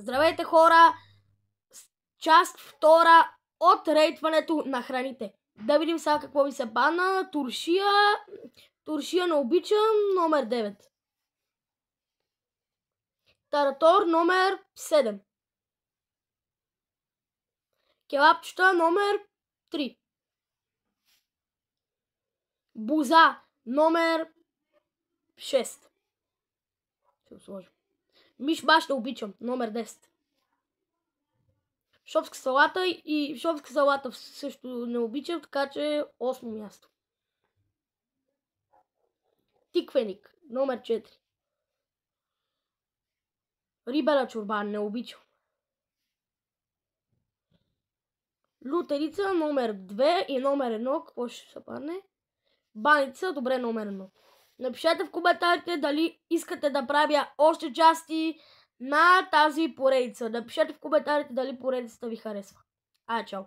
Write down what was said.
Здравейте хора! Част втора от рейтването на храните. Да видим сега какво ви се падна. Туршия не обичам, номер 9. Таратор, номер 7. Келапчета, номер 3. Буза, номер 6. Ще го сложим. Миш баш не обичам, номер 10. Шопска салата също не обичам, така че 8 място. Тиквеник, номер 4. Рибена чорба, не обичам. Лютерица, номер 2 и номер 1, какво ще се падне? Баница, добре, номер 1. Напишете в коментарите дали искате да правя още части на тази поредица. Напишете в коментарите дали поредицата ви харесва. Чао!